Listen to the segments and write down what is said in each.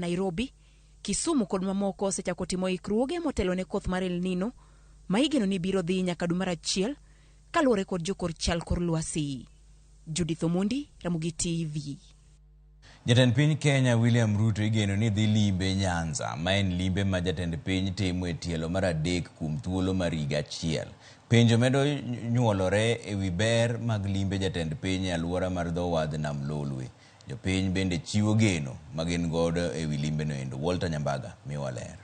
Nairobi, Kisumu kod mamoko osechako timo ikruoge motelo ne koth mar El Nino ma igeno ni biro dhi nyaka dwe mar achiel kaluwore kod jokor chal kor lwasi. Judith Omondi, Ramogi TV. Jatend piny Kenya William Ruto igeno ni dhi limbe Nyanza, ma en limbe ma jatend piny timo e tielo mar adek kuom thuolo mar higa achiel. Penjo medo nyuolore e wi ber mag limbe jatend piny e alwora mar dho wadh nam Lolwe. Jopiny bende chiwo geno magin godo e wi limbe no endo. Walter Nyambaga miwa ler.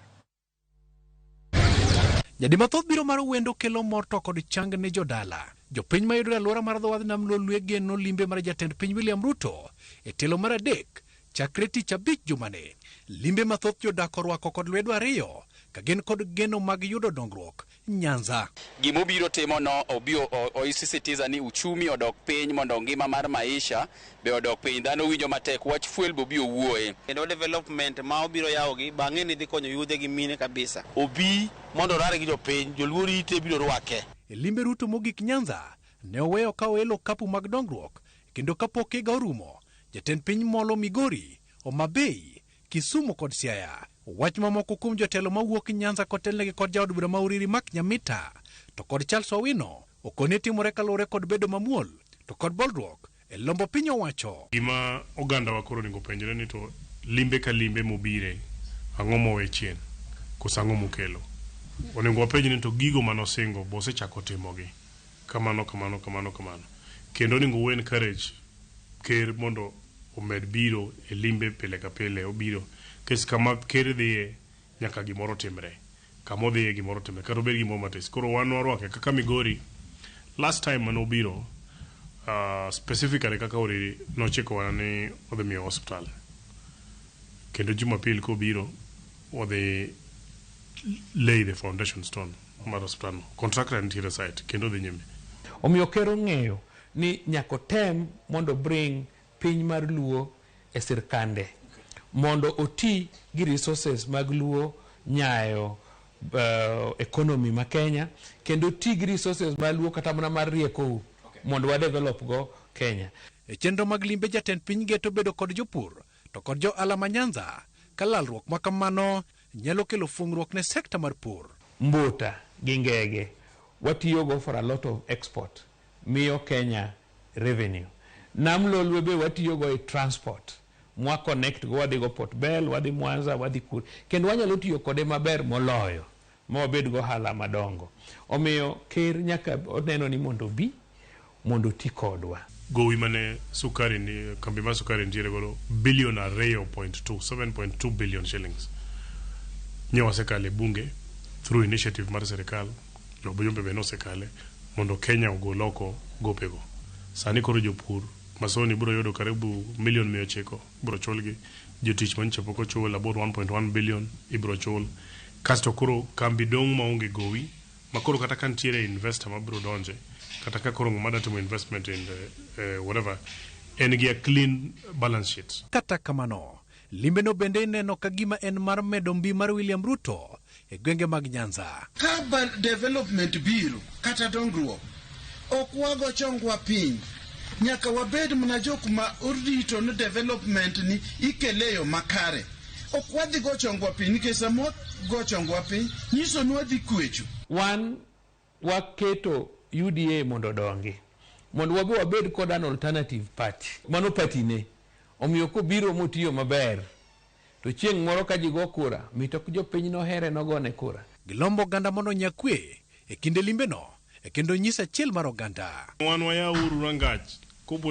Jadi mathoth biro mar wendo kelo mor to kod chang ne jodala. Jopiny mayudore alwora mar dho wadh nam Lolwe geno limbe mar jatend piny William Ruto e tielo mar adek chakre tich abich jumane. Limbe mathoth Jodak orwako kod lwedo ariyo ka gin kod geno mag yudo dongruok Nyanza. Gimobiro timo no obio oisisitiza ni uchumi odok piny mondo ngima mar maisha be odok piny, dhano winjo matek, wach fuel bobio wuoye. Kendo development ma obiro yawogi bang'e ni dhi konyo yudhe gi mine kabisa. Obi mondo rare gi jopiny, joluori ite biro rwake. E limbe Ruto mogik Nyanza ne oweyo ka oelo kapu mag dongruok kendo kapok higa orumo jatend piny molo Migori, Homabay, Kisumu kod Siaya. Wach mamoko kuom jotelo mawuok Nyanza kotelnegi kod jaod bura mauriri Mak Nyamita to kod Charles Owino okone timore kaluwore kod bedo mamuol to kod bolruok e lombo piny owacho. Gima oganda wa koro ningo penjore ni to limbe ka limbe mobire ang'o mowe chien koso ang'o mokelo. Onego wapenj ni to gigo manosingo bose chako timogi kamano. Kendo onego we encourage ker mondo omed biro e limbe pile ka pile obiro. Kes kama ker dhiye nyaka gimoro timre. Kama odhiye gimoro timre. Kata obed gimoro matis. Koro wan warwake kaka Migori. Last time mano obiro specifically kaka oriri nochiko wana ni odhi miyo hospital. Kendo Jumapil ko biro odhi lay the foundation stone mar hospital. Contractor nitiere site kendo dhi nyime. Omiyo kero ng'eyo ni nyako tem mondo bring piny mar Luo e sirkande. Mondo oti gi resources mag Luo nyayo economy ma Kenya, kendo ti gi resources mag Luo kata mana mar rieko mondo wa develop go Kenya. E chenro mag limbe jatend piny geto bedo kod jopur to kod jo alama Nyanza kalalruok makamano nyalo kelo fungruok ne sekta mar pur. Mbuta gi ngege watiyogo for a lot of export miyo Kenya revenue. Nam Lolwe be watiyogo e transport. Mwa connect go wadhi go Port Bell, wadhi Mwanza, wadhi Kuru. Kendo wanyalo tiyo kode maber moloyo. Mawabed go hala madongo. Omiyo ker nyaka oneno ni mondo bi, mondo ti kodwa. Gowi mane sukari ni, kambi ma sukari nitiere godo billion ariyo point 7.2 billion shillings. Nyewa sekale bunge through initiative mar serikal. Lobo jombe beno sekale mondo Kenya ogo loko gopego. Sani koro jopur masoni biro yudo karibu milion 900 biro chulgi. Jotich manche poko chul about 1.1 billion ibiro chul. Kasto koro kambi dong maonge gowi makoro kata kantiere investor mabiro donje kata ka koro ng'ama timo investment in whatever en gi a clean balance sheet. Kata kamano limbe no bende neno kagima en mar medo mbi mar William Ruto e gwenge mag Nyanza. Urban development biro kata dongruok okwago chongwa piny nyaka wabed mna jok ma orito no development ni ikeleyo makare. Okwadhi go chongwa piny nikech samo go chongwa piny nyiso ni wadhi kwecho. Wan waketo UDA mondo dongi. Mondo wabe wabed kod an alternative party. Mano party ne. Omiyo ko biro motiyo maber. To chieng' moro ka jigo kura, mitok jo piny no here no gone kura. Gilombo ganda mondo nyakwe e kinde limbe no. E kendo nyisa chiel mar oganda. Wan waya uru rangach